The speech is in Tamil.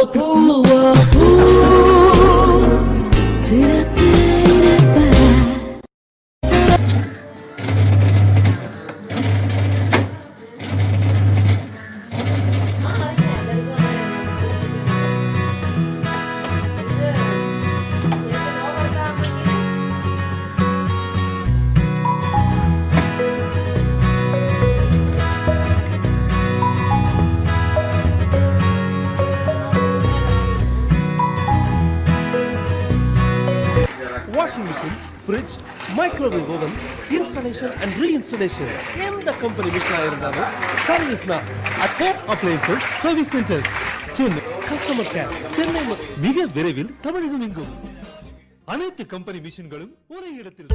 Whirlpool, Whirlpool. Washing machine, fridge, microwave oven, installation and reinstallation. எந்த கம்பெனி மிஷினா இருந்தாலும் சர்வீஸ்னா at home appliances service centers. Chennai customer care Chennai மிக விரைவில் தமிழகம் எங்கும் அனைத்து கம்பெனி மிஷின்களும் ஒரே இடத்தில்.